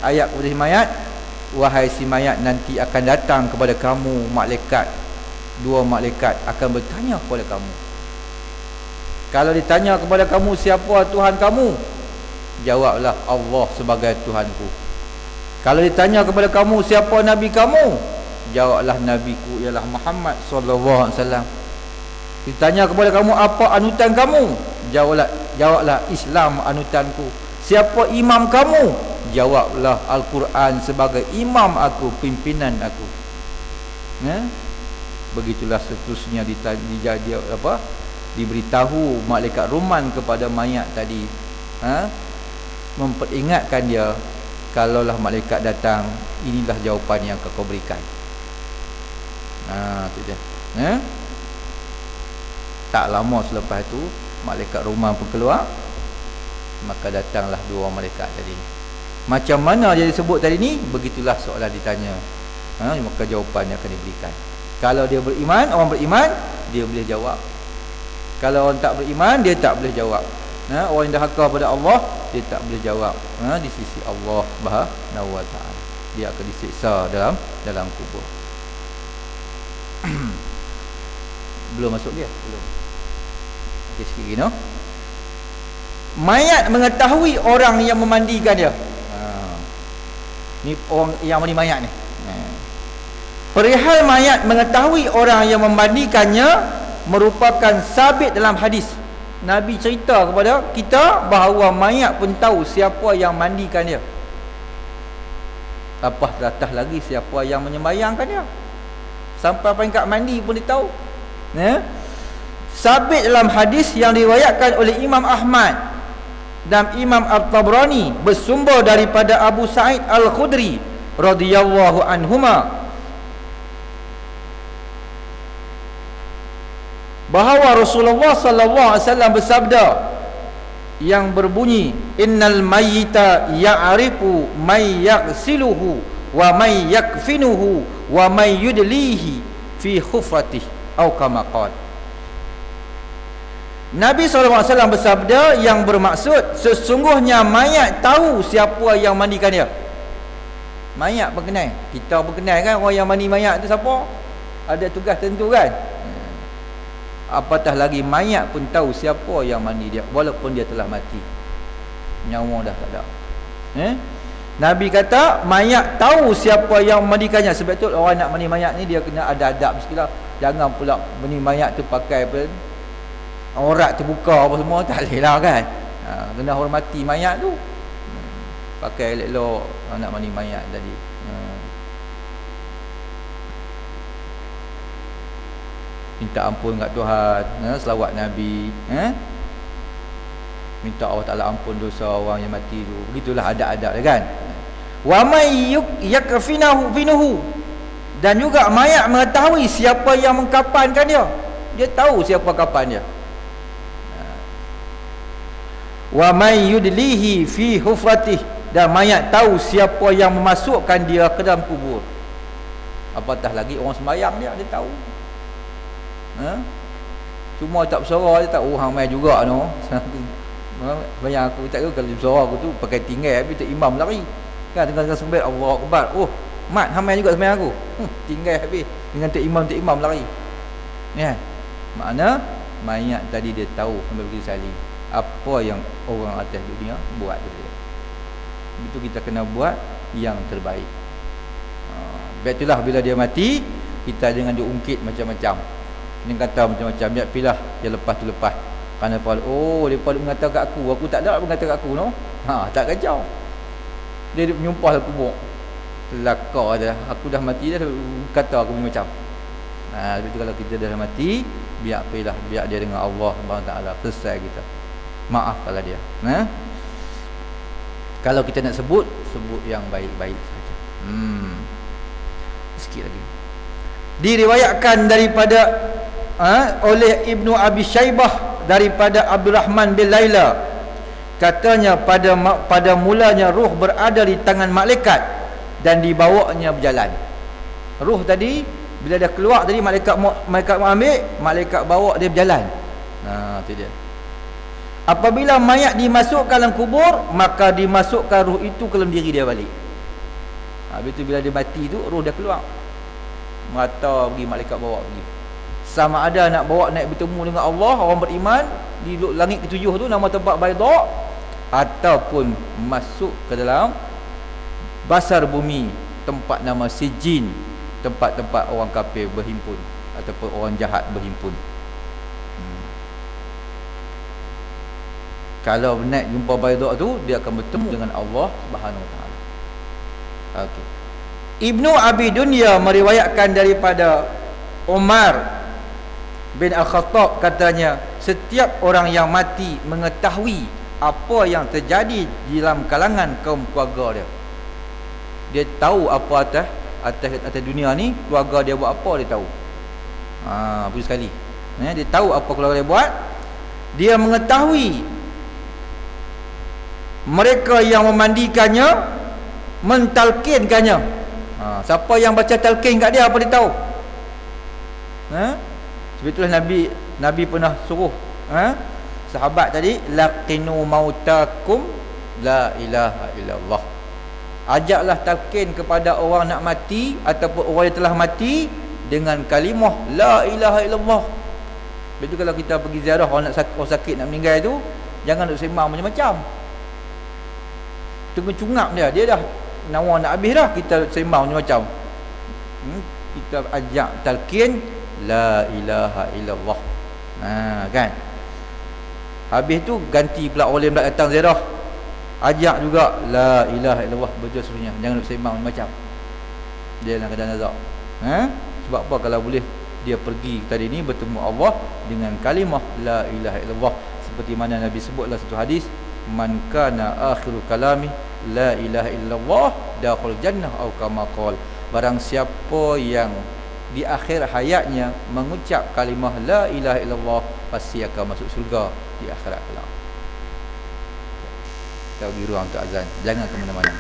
ayat kepada si mayat, wahai si mayat, nanti akan datang kepada kamu malaikat, dua malaikat akan bertanya kepada kamu. Kalau ditanya kepada kamu siapa Tuhan kamu, jawablah Allah sebagai Tuhanku. Kalau ditanya kepada kamu siapa Nabi kamu, jawablah Nabiku ialah Muhammad sallallahu alaihi wasallam. Ditanya kepada kamu apa anutan kamu, jawablah Islam anutanku. Siapa imam kamu, jawablah Al-Quran sebagai imam aku, pimpinan aku. Begitulah seterusnya diberitahu malaikat Ruman kepada mayat tadi, memperingatkan dia, kalaulah malaikat datang, inilah jawapan yang kau berikan. Itu dia. Tak lama selepas itu malaikat Ruman pun keluar, maka datanglah dua malaikat tadi. Macam mana dia disebut tadi ni, begitulah soalan ditanya, maka jawapannya akan diberikan. Kalau dia beriman, orang beriman, dia boleh jawab. Kalau orang tak beriman, dia tak boleh jawab. Orang yang derhaka pada Allah, dia tak boleh jawab di sisi Allah Subhanahu wa taala. Dia akan disiksa dalam kubur. Belum masuk dia? Belum. Okey, sikit lagi, no? Mayat mengetahui orang yang memandikan dia. Ni orang yang mandi mayat ni. Perihal mayat mengetahui orang yang memandikannya merupakan sabit dalam hadis. Nabi cerita kepada kita bahawa mayat pun tahu siapa yang mandikan dia. Apatah lagi siapa yang menyembayangkan dia. Sampai peringkat mandi pun dia tahu. Sabit dalam hadis yang diriwayatkan oleh Imam Ahmad dan Imam At-Tabrani bersumber daripada Abu Sa'id Al-Khudri radhiyallahu anhuma, bahawa Rasulullah sallallahu alaihi wasallam bersabda yang berbunyi, innal mayyita ya'rifu may yaghsiluhu wa may yakfinuhu wa may yudlihi fi khufratihi atau kama qala. Nabi SAW bersabda yang bermaksud, sesungguhnya mayat tahu siapa yang mandikan dia. Mayat berkenal, kita berkenal kan orang yang mandi mayat tu siapa, ada tugas tentu kan. Apatah lagi mayat pun tahu siapa yang mandi dia, walaupun dia telah mati, nyawa dah tak ada. Nabi kata mayat tahu siapa yang mandikannya. Sebab tu orang nak mandi mayat ni dia kena ada adab sikitlah. Jangan pula mandi mayat tu pakai apa, aurat terbuka apa semua, tak boleh lah kan. Kena hormati mayat tu. pakai elok-elok nak mandi mayat tadi. Minta ampun kat Tuhan, selawat Nabi, minta Allah Taala ampun dosa orang yang mati tu. Begitulah adab-adab dia kan. Wa may yakfinahu finuhu, dan juga mayat mengetahui siapa yang mengkafankan dia. Dia tahu siapa kapan dia. Wa may yudlihi fi hufratih, dan mayat tahu siapa yang memasukkan dia ke dalam kubur. Apatah lagi orang sembahyang dia tahu. Cuma tak bersorak dia tak, hang mai juga no. Bayang aku tak tahu kalau bersorak aku tu pakai tinggal habis tak imam lari. Kan tengah sembahyang Allahu Akbar. Oh, mat hang mai juga sembahyang aku. Tinggal habis dengan tak imam lari. Ya. Makna mayat tadi dia tahu sampai begitu sekali apa yang orang atas dunia buat dia. Itu kita kena buat yang terbaik. Betulah bila dia mati, kita jangan diungkit macam-macam. Ini kata macam-macam, dia pilah dia lepas tu lepas. Kerana oh depa mengata kat aku tak ada mengata kat aku no. Tak kacau. Dia menyumpah dalam kubur. Telaka dah, aku dah mati dah kata aku macam. Begitu kalau kita dah mati, biar pilah, biar dia dengan Allah Subhanahu taala, selesai kita. Maaf kalau dia. Kalau kita nak sebut yang baik-baik saja. Sikit lagi. Diriwayatkan daripada oleh Ibnu Abi Syaibah daripada Abdurrahman bin Laila, katanya pada mulanya ruh berada di tangan malaikat dan dibawanya berjalan. Ruh tadi bila dah keluar tadi, malaikat mau ambil, malaikat bawa dia berjalan. Itu dia. Apabila mayat dimasukkan dalam kubur, maka dimasukkan ruh itu ke dalam diri dia balik. Habis tu bila dia mati tu, roh dah keluar, merata pergi, malaikat bawa pergi. Sama ada nak bawa naik bertemu dengan Allah, orang beriman di langit ketujuh tu, nama tempat Baida, ataupun masuk ke dalam basar bumi, tempat nama Sijin, tempat-tempat orang kafir berhimpun ataupun orang jahat berhimpun. Kalau naik jumpa Baida tu, dia akan bertemu dengan Allah Subhanahu Wa Taala. Okey. Ibnu Abi Dunya meriwayatkan daripada Umar bin Al-Khattab, katanya setiap orang yang mati mengetahui apa yang terjadi di dalam kalangan kaum keluarga dia. Dia tahu apa atas dunia ni keluarga dia buat apa, dia tahu. Bagus sekali. Dia tahu apa keluarga dia buat. Dia mengetahui mereka yang memandikannya, mentalkinkannya. Siapa yang baca talqin kat dia, apa dia tahu? Sebetulnya Nabi pernah suruh sahabat tadi, laqinu mautakum la ilaha illallah. Ajaklah talqin kepada orang nak mati ataupun orang yang telah mati dengan kalimah la ilaha illallah. Betul. Kalau kita pergi ziarah orang sakit nak meninggal tu, jangan duk sembang macam-macam. Tunggu cungap dia dah nawa nak habis dah, kita sembang macam-macam. Kita ajak talqin la ilaha illallah. Kan? Habis tu ganti pula orang lain datang ziarah, ajak juga la ilaha illallah, betul sebenarnya. Jangan nak sembang macam. Dia dalam keadaan nazar. Sebab apa? Kalau boleh dia pergi tadi ni bertemu Allah dengan kalimah la ilaha illallah, seperti mana Nabi sebutlah satu hadis, man kana akhiru kalami la ilaha illallah dakhul jannah atau kama qala. Barang siapa yang di akhir hayatnya mengucap kalimah la ilaha illallah, pasti akan masuk surga di akhirat kelak. Kita bagi ruang untuk azan, jangan ke mana-mana.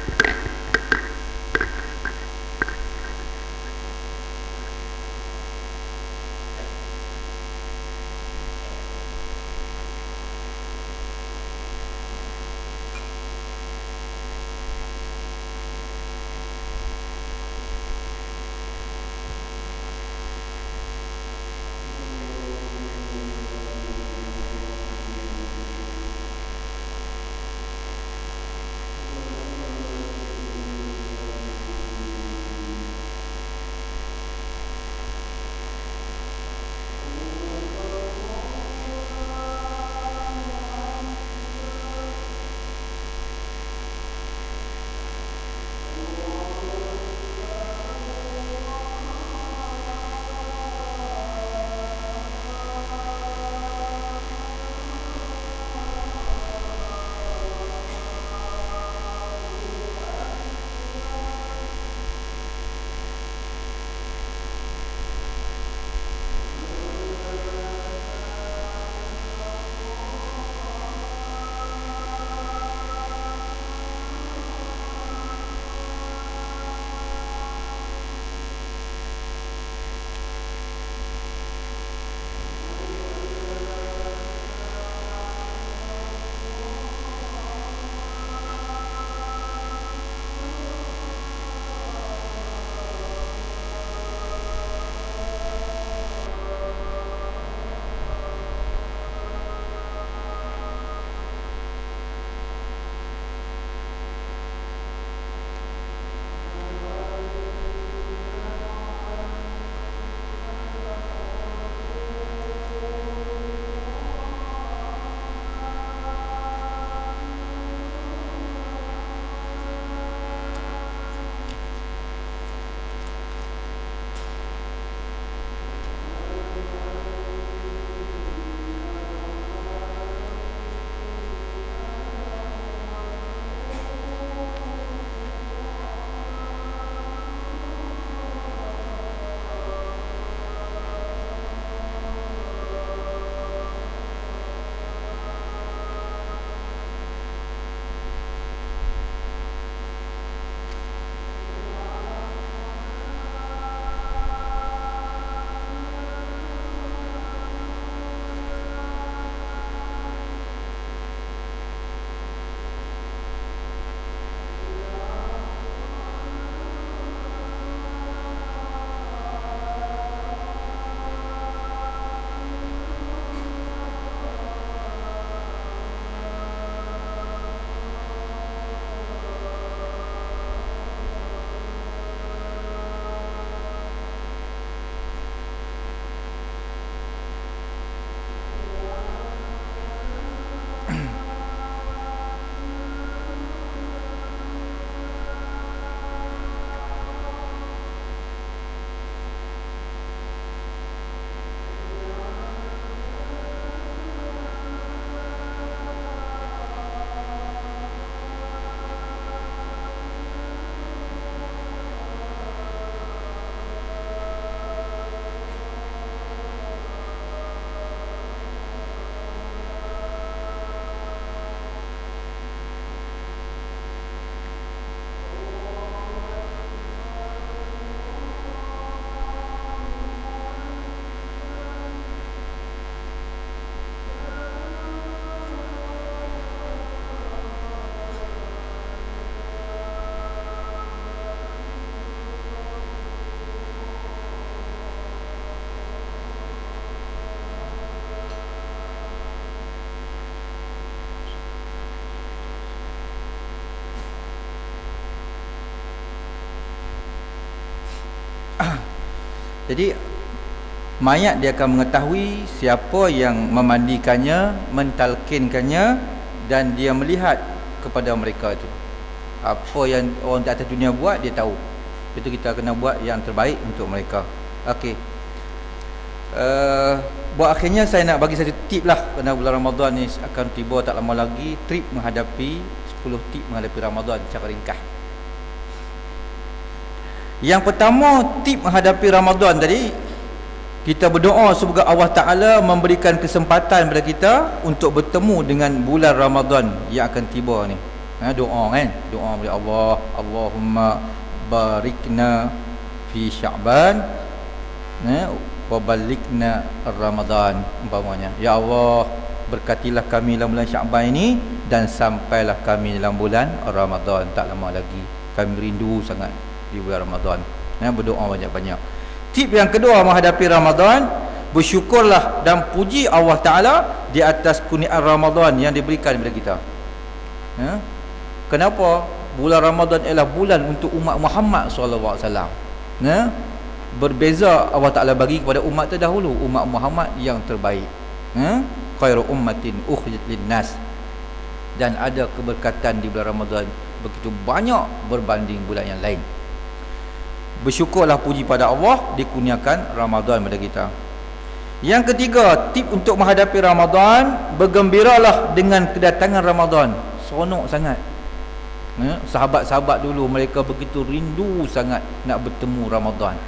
Jadi mayat dia akan mengetahui siapa yang memandikannya, mentalkinkannya, dan dia melihat kepada mereka itu. Apa yang orang di atas dunia buat, dia tahu. Itu kita kena buat yang terbaik untuk mereka. Okey. Buat akhirnya saya nak bagi satu tip lah, kerana bulan Ramadan ni akan tiba tak lama lagi. Trip menghadapi 10 tip menghadapi Ramadan secara ringkas. Yang pertama, tip menghadapi Ramadan tadi, kita berdoa semoga Allah Ta'ala memberikan kesempatan kepada kita untuk bertemu dengan bulan Ramadan yang akan tiba ni. Doa kan, doa kepada Allah, Allahumma barikna fi Sya'ban wa balikna Ramadan, umpamanya. Ya Allah, berkatilah kami dalam bulan Sya'ban ini dan sampailah kami dalam bulan Ramadan, tak lama lagi. Kami rindu sangat di bulan Ramadan. Berdoa banyak-banyak. Tip yang kedua menghadapi Ramadan, bersyukurlah dan puji Allah Ta'ala di atas kurniaan Ramadan yang diberikan kepada kita. Kenapa? Bulan Ramadan ialah bulan untuk umat Muhammad SAW. Berbeza Allah Ta'ala bagi kepada umat terdahulu, umat Muhammad yang terbaik. Khairu ummatin ukhrijat linnas. Dan ada keberkatan di bulan Ramadan begitu banyak berbanding bulan yang lain. Bersyukurlah, puji pada Allah dikurniakan Ramadan pada kita. Yang ketiga, tip untuk menghadapi Ramadan, bergembiralah dengan kedatangan Ramadan. Seronok sangat. Sahabat-sahabat dulu mereka begitu rindu sangat nak bertemu Ramadan.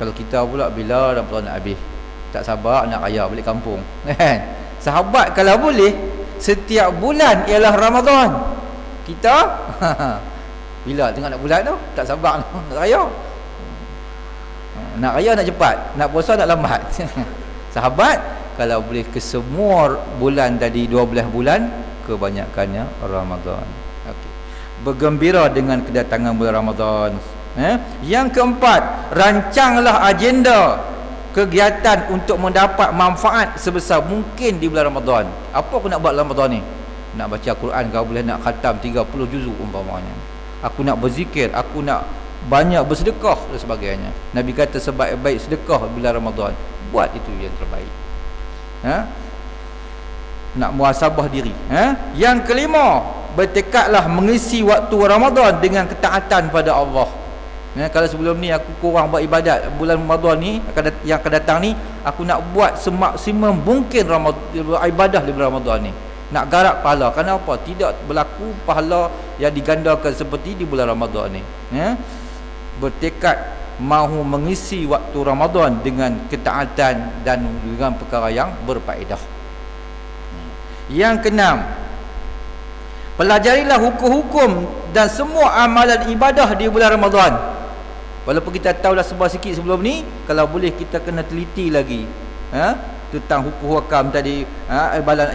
Kalau kita pula bila Ramadan nak habis, tak sabar nak raya balik kampung. Sahabat kalau boleh setiap bulan ialah Ramadan. Kita bila tengok nak bulan tu tak sabar nak raya. Nak raya nak cepat, nak puasa nak lambat. Sahabat kalau boleh ke semua bulan tadi 12 bulan, kebanyakannya Ramadan. Okey. Bergembira dengan kedatangan bulan Ramadan. Yang keempat, rancanglah agenda kegiatan untuk mendapat manfaat sebesar mungkin di bulan Ramadan. Apa aku nak buat dalam Ramadan ni? Nak baca Quran, kalau boleh nak khatam 30 juzuk umpamanya. Aku nak berzikir, aku nak banyak bersedekah dan sebagainya. Nabi kata sebaik-baik sedekah bila Ramadan. Buat itu yang terbaik. Nak muhasabah diri. Yang kelima, bertekadlah mengisi waktu Ramadan dengan ketaatan pada Allah. Kalau sebelum ni aku kurang buat ibadat, bulan Ramadan ni yang akan datang ni aku nak buat semaksimum mungkin ibadah di bulan Ramadan ni. Nak garap pahala. Kenapa? Tidak berlaku pahala yang digandakan seperti di bulan Ramadan ni. Bertekad mahu mengisi waktu Ramadan dengan ketaatan dan dengan perkara yang berfaedah. Yang keenam, pelajarilah hukum-hukum dan semua amalan ibadah di bulan Ramadan. Walaupun kita tahu dah sebuah sikit sebelum ni, kalau boleh kita kena teliti lagi tentang hukum-hukum tadi,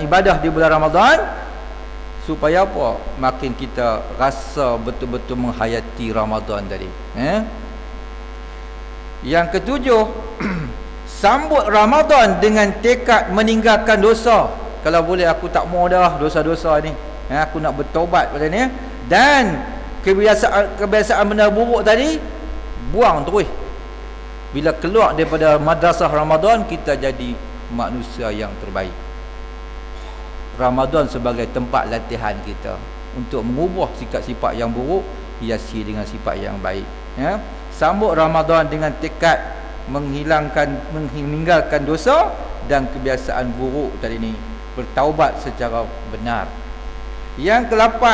ibadah di bulan Ramadan, supaya apa? Makin kita rasa betul-betul menghayati Ramadan tadi. Yang ketujuh, sambut Ramadan dengan tekad meninggalkan dosa. Kalau boleh aku tak mau dah dosa-dosa ni, aku nak bertobat pada ni. Dan kebiasaan benda buruk tadi buang terus. Bila keluar daripada madrasah Ramadan, kita jadi manusia yang terbaik. Ramadan sebagai tempat latihan kita untuk mengubah sifat-sifat yang buruk hiasi dengan sifat yang baik. Sambut Ramadan dengan tekad meninggalkan dosa dan kebiasaan buruk tadi ni, bertaubat secara benar. Yang ke-8,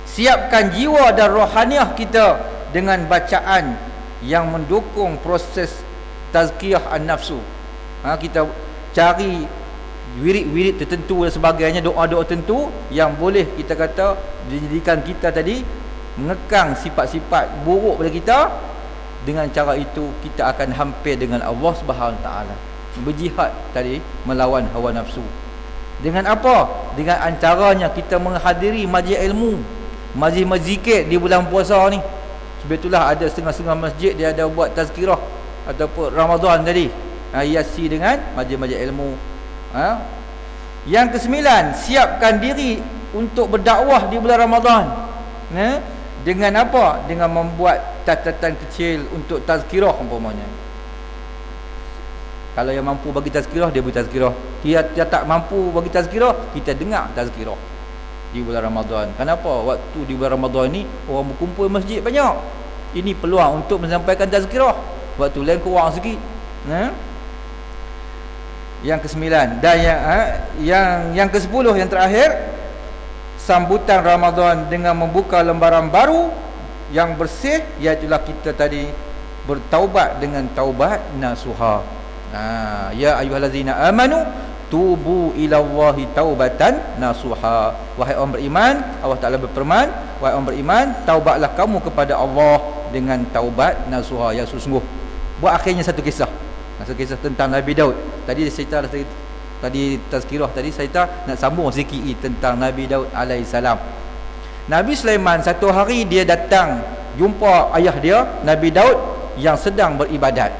siapkan jiwa dan rohaniah kita dengan bacaan yang mendukung proses tazkiyah an-nafsu. Kita cari wirid-wirid tertentu dan sebagainya, doa-doa tertentu yang boleh kita kata dijadikan kita tadi mengekang sifat-sifat buruk pada kita. Dengan cara itu kita akan hampir dengan Allah Subhanahu Taala. Berjihad tadi melawan hawa nafsu. Dengan apa? Dengan antaranya kita menghadiri majlis ilmu, majlis zikir di bulan puasa ni. Sebab itulah ada setengah-setengah masjid dia ada buat tazkirah ataupun Ramadan tadi, hiasi dengan majlis-majlis ilmu. Yang ke-9, siapkan diri untuk berdakwah di bulan Ramadan. Dengan apa? Dengan membuat catatan kecil untuk tazkirah umpamanya. Kalau yang mampu bagi tazkirah, dia beri tazkirah. Dia tak mampu bagi tazkirah, kita dengar tazkirah di bulan Ramadan. Kenapa? Waktu di bulan Ramadan ni orang berkumpul masjid banyak. Ini peluang untuk menyampaikan tazkirah. Waktu lain kurang sikit. Yang ke-9 dan yang ke-10 yang terakhir, sambutan Ramadan dengan membuka lembaran baru yang bersih, iaitu kita tadi bertaubat dengan taubat nasuha. Ya ayyuhallazina amanu tubu ilallahi taubatan nasuha. Wahai orang beriman, Allah Taala berfirman, wahai orang beriman, taubatlah kamu kepada Allah dengan taubat nasuha yang sungguh. Buat akhirnya satu kisah tentang Nabi Daud. Tadi cerita tadi tazkirah tadi saya nak sambung sikit tentang Nabi Daud alaihissalam. Nabi Sulaiman satu hari dia datang jumpa ayah dia Nabi Daud yang sedang beribadat.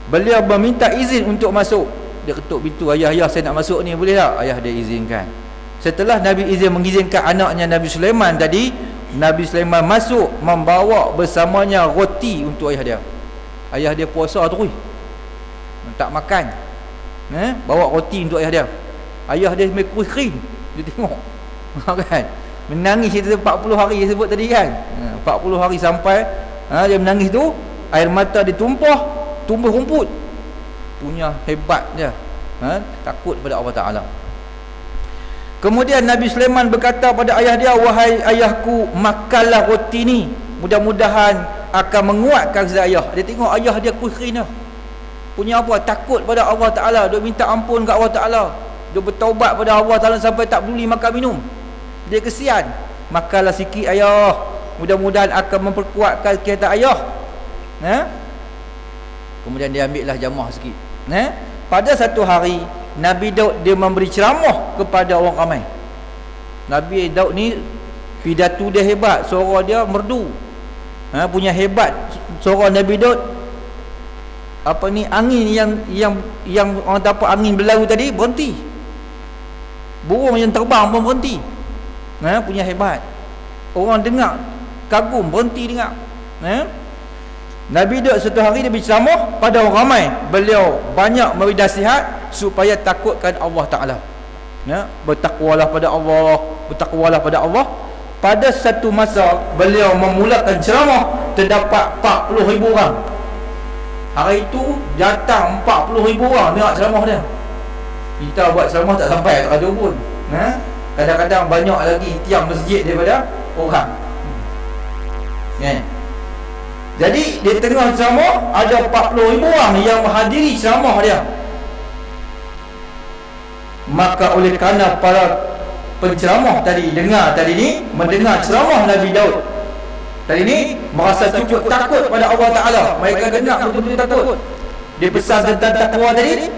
Beliau meminta izin untuk masuk. Dia ketuk pintu, ayah saya nak masuk ni, boleh tak? Ayah dia izinkan. Setelah Nabi mengizinkan anaknya Nabi Sulaiman tadi, Nabi Sulaiman masuk membawa bersamanya roti untuk ayah dia. Ayah dia puasa terus, tak makan. Bawa roti untuk ayah dia. Ayah dia mekruh kering. Dia tengok kan, menangis. Kita 40 hari dia sebut tadi kan, 40 hari sampai dia menangis tu, air mata dia tumpah, tumbuh rumput. Punya hebat dia, takut pada Allah Ta'ala. Kemudian Nabi Sulaiman berkata pada ayah dia, wahai ayahku, makanlah roti ni, mudah-mudahan akan menguatkan saya. Dia tengok ayah dia kering dah. Punya apa? Takut pada Allah Ta'ala. Dia minta ampun kat Allah Ta'ala. Dia bertaubat pada Allah Ta'ala sampai tak peduli makan minum. Dia kesian. Makanlah sikit ayah, mudah-mudahan akan memperkuatkan kita ayah. Kemudian dia ambillah jamah sikit. Pada satu hari Nabi Daud dia memberi ceramah kepada orang ramai. Nabi Daud ni pidato dia hebat, suara dia merdu. Punya hebat suara Nabi Daud. Angin yang orang dapat angin berlalu tadi berhenti. Burung yang terbang pun berhenti. Punya hebat. Orang dengar kagum, berhenti dengar. Nabi Daud satu hari dia berceramah pada orang ramai. Beliau banyak memberi nasihat supaya takutkan Allah Ta'ala. Bertakwalah pada Allah, bertakwalah pada Allah. Pada satu masa beliau memulakan ceramah, terdapat 40,000 orang. Hari itu datang 40,000 orang dengar ceramah dia. Kita buat ceramah tak sampai, tak ada pun. Kadang-kadang banyak lagi tiang masjid daripada orang. Jadi di tengah ceramah ada 40,000 orang yang menghadiri ceramah dia. Maka oleh kerana para penceramah tadi mendengar ceramah Nabi Daud tadi ni, merasa cukup takut pada Allah Ta'ala. Mereka dengar betul-betul takut. Dia pesan tentang takwa tadi,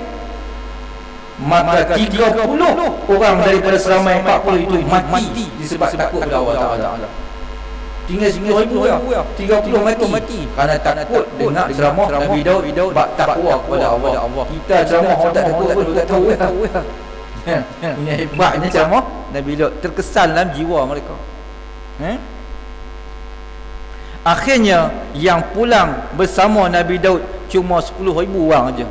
maka 30 orang daripada seramai 40 itu mati disebab takut pada Allah Ta'ala. Tinggal 9,000 ya, 30 mati kerana takut dengar ceramah Nabi Daud bab takwa kepada Allah. Kita ceramah orang tak takut pun tak tahu ya. Punya hebatnya ceramah Nabi Daud, terkesan dalam jiwa mereka. Akhirnya yang pulang bersama Nabi Daud cuma 10,000 orang aja.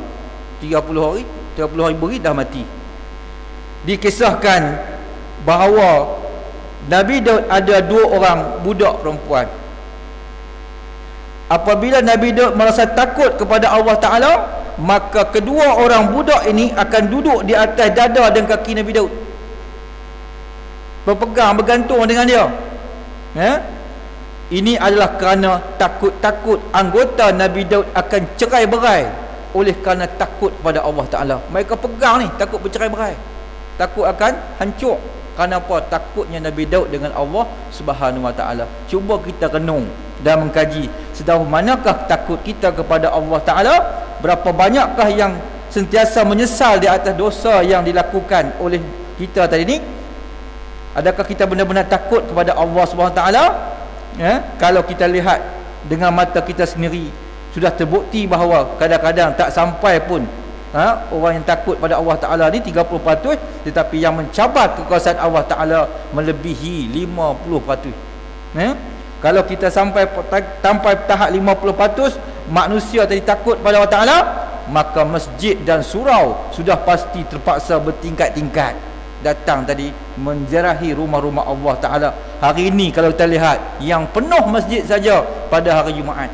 30 hari dah mati. Dikisahkan bahawa Nabi Daud ada 2 orang budak perempuan. Apabila Nabi Daud merasa takut kepada Allah Ta'ala, maka kedua orang budak ini akan duduk di atas dada dan kaki Nabi Daud, bergantung dengan dia. Ini adalah kerana takut anggota Nabi Daud akan cerai-berai oleh kerana takut pada Allah Ta'ala. Mereka pegang ni, takut bercerai-berai, takut akan hancur. Kerana apa? Takutnya Nabi Daud dengan Allah Subhanahu Wa Ta'ala. Cuba kita renung dan mengkaji sejauh manakah takut kita kepada Allah Ta'ala. Berapa banyakkah yang sentiasa menyesal di atas dosa yang dilakukan oleh kita tadi ni. Adakah kita benar-benar takut kepada Allah Subhanahu Wa Ta'ala? Kalau kita lihat dengan mata kita sendiri, sudah terbukti bahawa kadang-kadang tak sampai pun orang yang takut pada Allah Ta'ala ni 30%, tetapi yang mencabar kekuasaan Allah Ta'ala melebihi 50%. Kalau kita sampai tahap 50%, manusia tadi takut pada Allah Ta'ala, maka masjid dan surau sudah pasti terpaksa bertingkat-tingkat datang tadi menziarahi rumah-rumah Allah Ta'ala. Hari ini kalau kita lihat, yang penuh masjid saja pada hari Jumaat,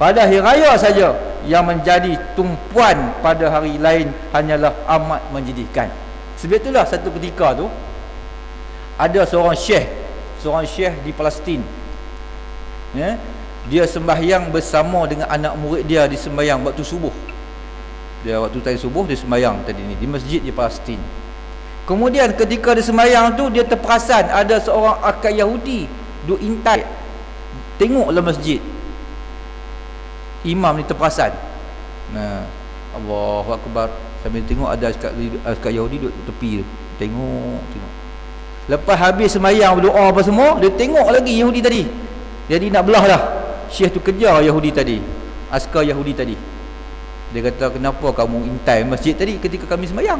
pada hari raya saja, yang menjadi tumpuan pada hari lain hanyalah amat menjadikan. Sebab itulah satu ketika tu ada seorang syekh di Palestin, dia sembahyang bersama dengan anak murid dia di sembahyang waktu subuh. Dia waktu tadi subuh dia sembahyang tadi ni di masjid di Palestin. Kemudian ketika dia sembahyang tu, dia terperasan ada seorang akak Yahudi duk intai tengoklah masjid. Imam ni terperasan. Allahu Akbar, sambil tengok ada akak Yahudi duk tepi tu. Tengok. Lepas habis sembahyang berdoa apa semua, dia tengok lagi Yahudi tadi. Jadi nak belah dah. Syekh tu kejar Yahudi tadi, askar Yahudi tadi. Dia kata, kenapa kamu intai masjid tadi ketika kami sembahyang?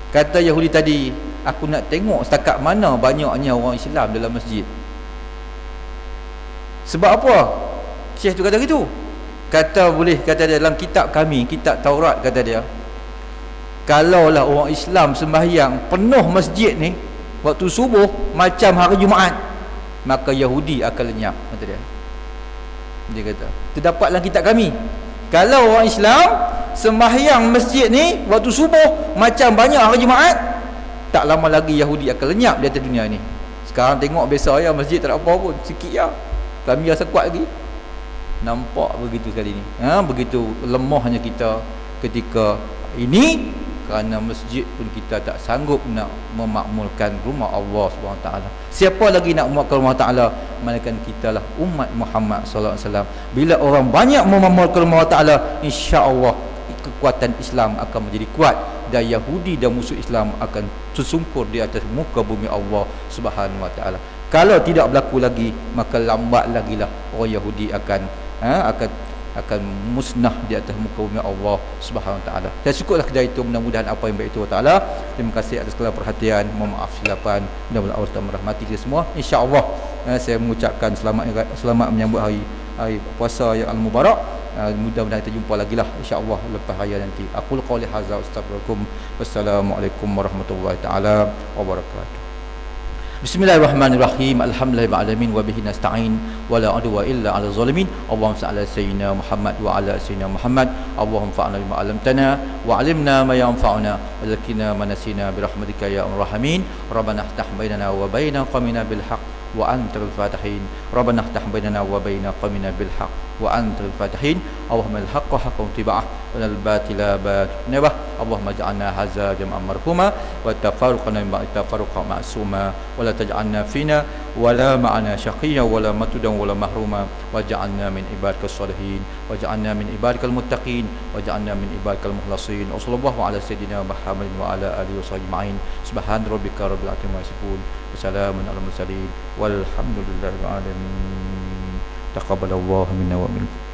Kata Yahudi tadi, aku nak tengok setakat mana banyaknya orang Islam dalam masjid. Sebab apa Syekh tu kata gitu? Kata dia dalam kitab kami, kitab Taurat, kata dia, kalaulah orang Islam sembahyang penuh masjid ni waktu subuh macam hari Jumaat, maka Yahudi akan lenyap, kata dia. Dia kata, terdapat dalam kitab kami, kalau orang Islam sembahyang masjid ni waktu subuh macam banyak hari Jumaat, tak lama lagi Yahudi akan lenyap di atas dunia ni. Sekarang tengok biasa ya, masjid tak ada apa pun, sikit ya, kami rasa kuat lagi. Nampak begitu sekali ni, begitu lemahnya kita ketika ini, kerana masjid pun kita tak sanggup nak memakmurkan rumah Allah SWT. Siapa lagi nak memakmurkan rumah Ta'ala melainkan kita lah, umat Muhammad SAW. Bila orang banyak memakmurkan rumah Ta'ala, insya-Allah kekuatan Islam akan menjadi kuat, dan Yahudi dan musuh Islam akan tersungkur di atas muka bumi Allah Subhanahu Wa Ta'ala. Kalau tidak berlaku lagi, maka lambat lagi lah orang Yahudi akan musnah di atas muka bumi Allah Subhanahu Wa Taala. Dan cukuplah kedai itu, mudah-mudahan apa yang baik itu Allah Taala. Terima kasih atas segala perhatian, mohon maaf silapan, mudah-mudahan Allah Taala merahmati kita semua. Insya-Allah saya mengucapkan selamat menyambut hari puasa yang al-mubarak. Mudah-mudahan kita jumpa lagi lah insya-Allah lepas raya nanti. Aqul qouli hadza wa astaghfirukum. Wassalamualaikum warahmatullahi taala wabarakatuh. Bismillahirrahmanirrahim. Alhamdulillahirabbil alamin wa bihi nasta'in wa la adwa illa 'alal zalimin. Allahumma shalli ala sayyidina Muhammad wa ala sayyidina Muhammad. Allahumma fa'alna bima 'allamtana wa 'allimna ma yanfa'una wa zakkina ma nasina bi rahmatika ya arhamar rahimin. Rabbana iftah bainana wa baina qawmina bil haqq wa antal fatihin. Rabbana iftah bainana wa baina qawmina bil haqq wa antal fatihin. Allahumma al-haqqa haqqan tiba'ah wa al-batila batinabah. Allahumma ja'alna hadza jam'an marhuma wa tafarruqana min tafarruqa ma'suma wa la taj'alna fina wa la ma'ana shaqiyya wa la matudan wa la mahruma wa ja'alna min ibadikas salihin wa ja'alna min ibadikal muttaqin wa ja'alna min ibadikal mukhlasin. Wa sallallahu ala sayyidina Muhammadin wa ala alihi washabbihi ma'in. Subhan rabbika rabbil izzati amma yasifun wa salamun alal mursalin walhamdulillahi rabbil alamin. Taqabbalallahu minna wa minkum.